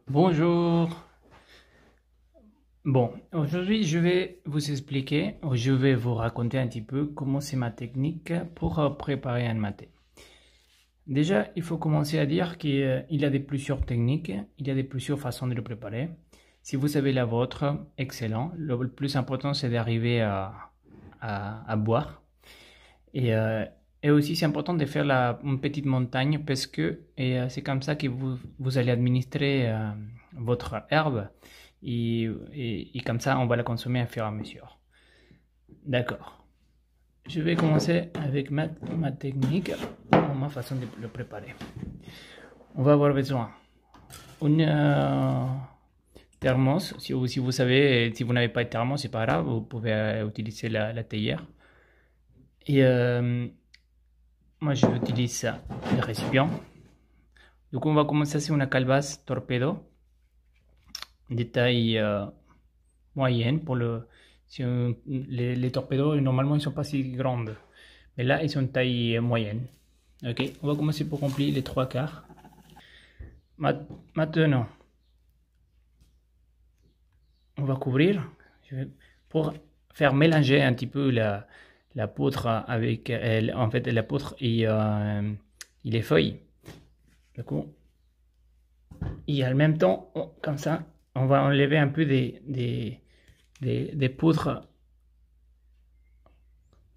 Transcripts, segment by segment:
Bonjour. Bon, aujourd'hui je vais vous expliquer, ou je vais vous raconter un petit peu comment c'est ma technique pour préparer un maté. Déjà, il faut commencer à dire qu'il y a plusieurs techniques, il y a plusieurs façons de le préparer. Si vous savez la vôtre, excellent. Le plus important c'est d'arriver à boire. Et aussi c'est important de faire une petite montagne parce que c'est comme ça que vous allez administrer votre herbe et comme ça on va la consommer à fur et à mesure. D'accord. Je vais commencer avec ma technique, ma façon de le préparer. On va avoir besoin d'une thermos. Si vous savez, si vous n'avez pas de thermos, c'est pas grave, vous pouvez utiliser la théière. Et moi j'utilise le récipient. Donc on va commencer sur une calebasse torpedo de taille moyenne pour les torpedos normalement ils sont pas si grandes, mais là ils sont de taille moyenne. Ok, on va commencer pour remplir les 3/4. Maintenant on va couvrir pour faire mélanger un petit peu la poudre avec en fait la poudre et les feuilles. D'accord. Et en même temps, comme ça, on va enlever un peu des poudres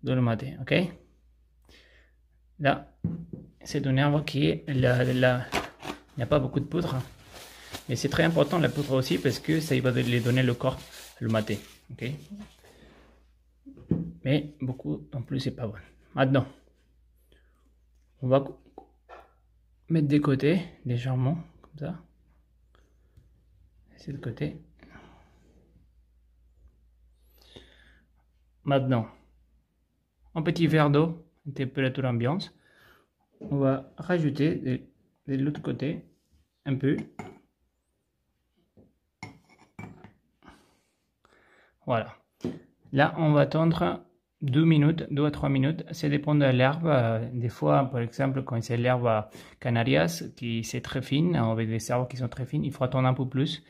de le maté, ok? Là, c'est une herbe qui il n'y a pas beaucoup de poudre, mais c'est très important la poudre aussi parce que ça va lui donner le corps le maté, ok? Mais beaucoup en plus c'est pas bon. Maintenant, on va mettre des côtés légèrement comme ça. C'est de côté. Maintenant, un petit verre d'eau, température ambiante. On va rajouter de l'autre côté un peu. Voilà. Là, on va attendre 2 minutes, 2 à 3 minutes. Ça dépend de l'herbe. Des fois, par exemple, quand c'est l'herbe Canarias, qui c'est très fine, avec des herbes qui sont très fines, il faut attendre un peu plus.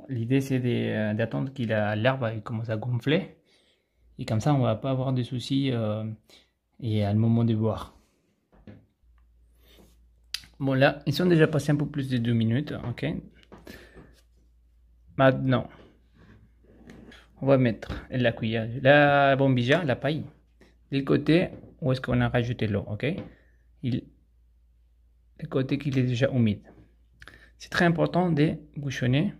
L'idée, c'est d'attendre que l'herbe commence à gonfler. Et comme ça, on va pas avoir de soucis et à le moment de boire. Bon, là, ils sont déjà passés un peu plus de 2 minutes. Ok. Maintenant, on va mettre la cuillère, la bombilla, la paille, du côté où est-ce qu'on a rajouté l'eau, ok? Le côté qui est déjà humide. C'est très important de bouchonner.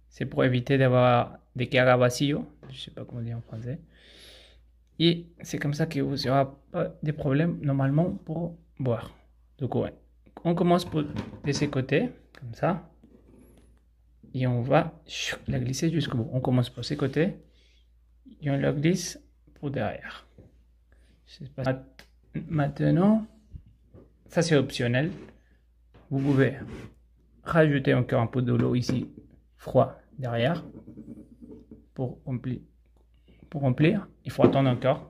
C'est pour éviter d'avoir des cagas vacíos. Je ne sais pas comment dire en français. Et c'est comme ça que vous n'aurez pas de problèmes normalement pour boire. Donc ouais. On commence de ces côtés, comme ça. Et on va la glisser jusqu'au bout. On commence par ces côtés et on la glisse pour derrière. Maintenant, ça c'est optionnel. Vous pouvez rajouter encore un peu de l'eau ici, froid derrière, pour remplir. Il faut attendre encore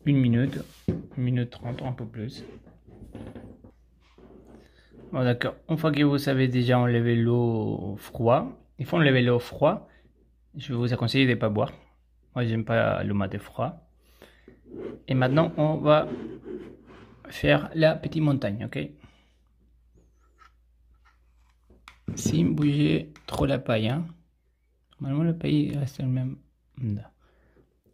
1 minute, 1 minute 30, un peu plus. Bon, d'accord. Une fois que vous avez déjà enlevé l'eau froide, il faut enlever l'eau froide. Je vais vous conseiller de ne pas boire. Moi, j'aime pas le maté froid. Et maintenant, on va faire la petite montagne, ok? Sans bouger trop la paille, hein? Normalement, la paille reste le même.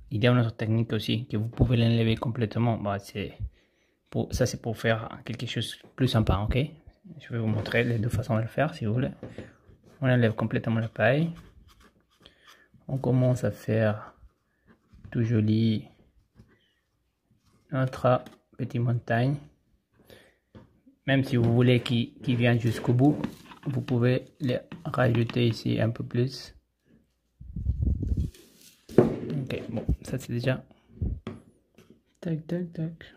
Il y a une autre technique aussi, que vous pouvez l'enlever complètement. Bah, ça, c'est pour faire quelque chose de plus sympa, ok? Je vais vous montrer les deux façons de le faire, si vous voulez. On enlève complètement la paille. On commence à faire tout joli notre petite montagne. Même si vous voulez qu'il vienne jusqu'au bout, vous pouvez les rajouter ici un peu plus. Ok, bon, ça c'est déjà. Tac, tac, tac.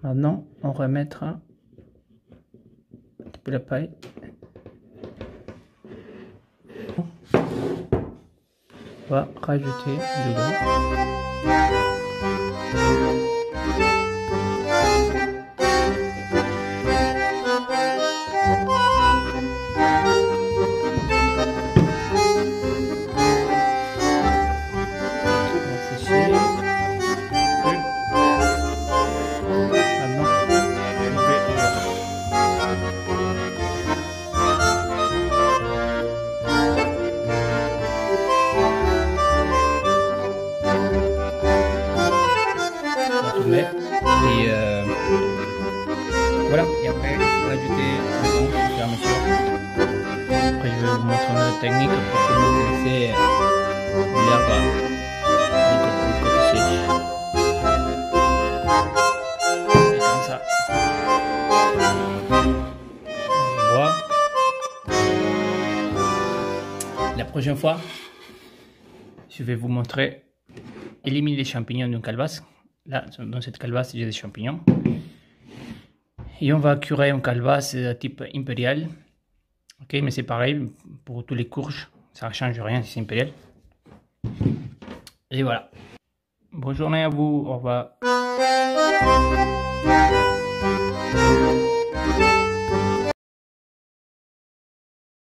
Maintenant, on remettra un petit peu la paille. On va rajouter de l'eau. Voilà, et après il faut ajouter le vent au fur et à mesure. Après je vais vous montrer une autre technique pour que vous laissez l'herbe beaucoup plus sèche. Et comme ça. Voilà. La prochaine fois, je vais vous montrer éliminer les champignons d'une calebasse. Là, dans cette calebasse, j'ai des champignons. Et on va curer une calebasse type impérial. Ok, mais c'est pareil pour tous les courges. Ça ne change rien si c'est impérial. Et voilà. Bonne journée à vous. Au revoir.